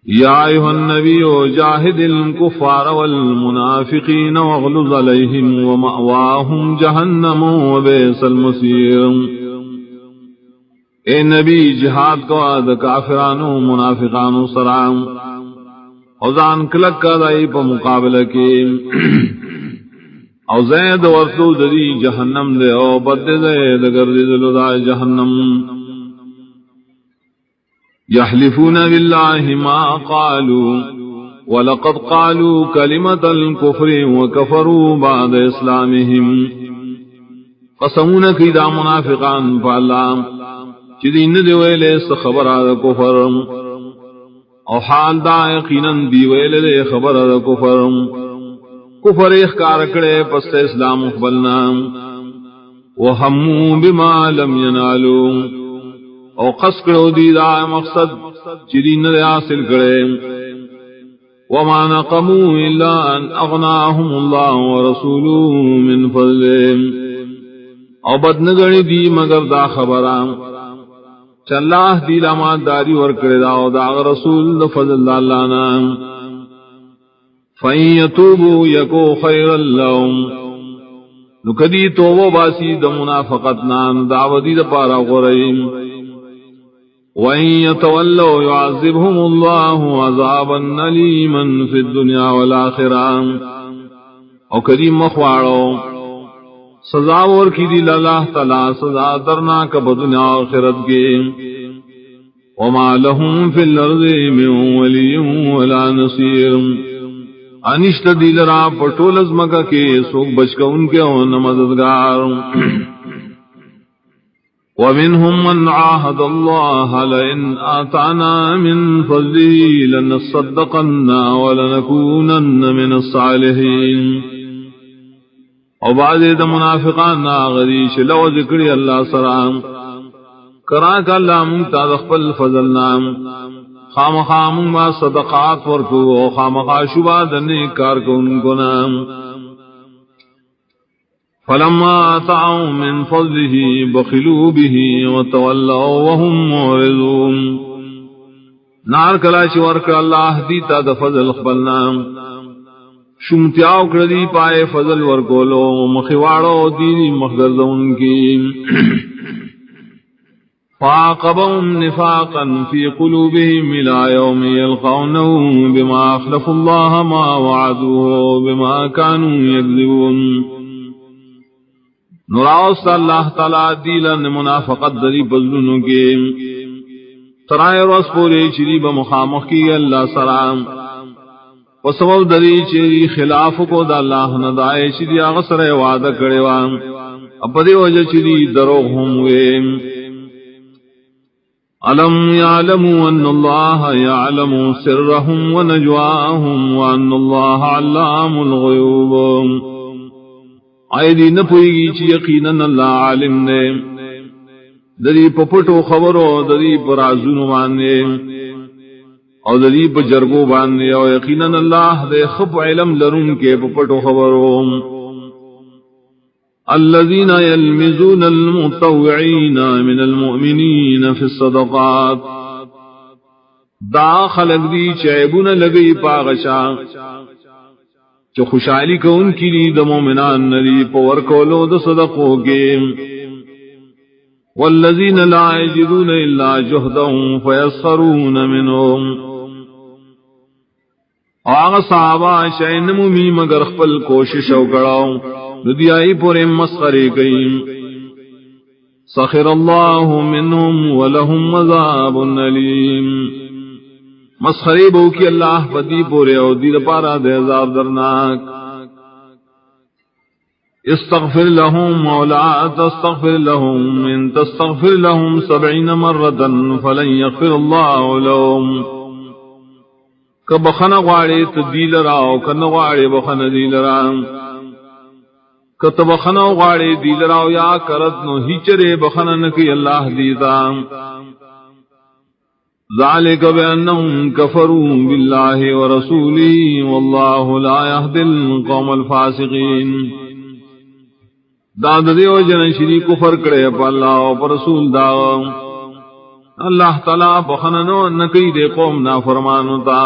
یا ایھا النبی جاہد الکفار والمنافقین واغلظ علیہم ومأواہم جہنم وبئس المصیر. اے نبی جہاد کو د کافرانو منافقانو سرام او ځان کلک کا دای په مقابله کې او زید ورتو دری جہنم دے او بد زید گرددلو دا جہنم. یحلفون باللہ ما قالوا ولقد قالوا کلمۃ الکفر وکفروا بعد اسلامہم. قسمون کی دا منافقان فاللہ چیزی ندی ویلے خبر دا کفر او حال دا یقینا دی ویلے خبر دا کفر. کفر اخکار کرے پس اسلام اقبلنا وہمو بما لم ینالو او قص کرو دی دا مقصد چیزی ندی حاصل کرے. وما نقمو الا ان اغناهم اللہ ورسولو من فضلهم او بدنگڑی دی مگر دا خبران چا اللہ دی لامات داری ورکڑی دا او دا رسول دا فضل اللہ نام. فَإِن يَتُوبُوا يَكُن خَيْرًا لَّهُمْ نُكَدِي توبہ باسی دا منافقتنا دعوتی دا پارا غرائم. وَإِن يَتَوَلَّوْا يُعَذِّبْهُمُ اللَّهُ عَذَابًا أَلِيمًا فِي الدُّنْيَا وَالْآخِرَةِ او کدی مخواڑو سزا اور کی دی اللہ تعالی سزا درناک بدنیا آخرت کے. وما لهم فی الارض من ولی ولا نصیر انشت دیل را پٹول از مکہ کے سوک بچ کا ان کے ان مددگار. ومنهم من عاهد الله لئن آتانا من فضله لنصدقن ولنكونن من الصالحین. او بعض دا منافقان غریش لو ذکری اللہ سرام کراک اللہ منتا دخپل فضل نام خام خام ما صدقات ورکو او خام خاشبا دنے کار کو ان کو نام. فلما آتاؤں من فضله بخلوا به وتولوا وهم معرضون. نار کلاش ورک اللہ دیتا دا فضل خپل نام شمتیاو کردی پائے فضل ورکولو مخیواڑو دینی مخدردون کی. فاقبهم نفاقا في قلوبهم الى يوم يلقونه بما اخلفوا الله ما وعدوه بما كانوا يكذبون. نراوست اللہ تعالی دیلن منافقت دری بزلنوں کے ترائے روز پورے چری بمخامخ کی اللہ سلام وسبب دری چری خلاف کو دا اللہ ندائے چری اغسر وعدہ کرے وان اپدی وجہ چری دروغ ہم ہوئے. علم یعلموا ان اللہ یعلم سرهم ونجواهم وان اللہ علام الغیوب. آئے دی نپوئی گی چی یقیناً اللہ عالم نے دری پپٹو خبرو دری پرازونو باندے او دری بجرگو باندے او یقیناً اللہ دے خب علم لرن کے پپٹو خبرو. الذين يلمزون المتطوعين من المؤمنين في الصدقات دا خلق دی چیبون لگئی پاغشا چو خوشحالی کو ان کی لی دا مومنان نری پور کولو دا صدقو کے. والذین لا یجدون الا جہدهم فیسخرون منهم آغا صحابہ شاین ممی مگر خپل کوشش او کڑاو ندی آئی پورے مسخرے گئی. سخر اللہ منہم ولہم عذاب علیم. مسخرے بو کی اللہ پتی پورے او دید پارا دے عذاب درناک. استغفر لهم ولا تستغفر لهم ان تستغفر لهم 70 مرة فلن يغفر الله لهم. کبخن غواڑے تدیل راو کن غواڑے بخن دیل راو کتب خنو غاڑے دیل راو یا کرت نو ہی چرے بخنن کی اللہ دیتا. ذالک بانہم کفروا باللہ ورسولہ واللہ لا یہدی القوم الفاسقین. داد دیو جن شری کفر کرے پا اللہ و پر رسول دا اللہ تعالی بخننو نکی دے قوم نافرمانو تا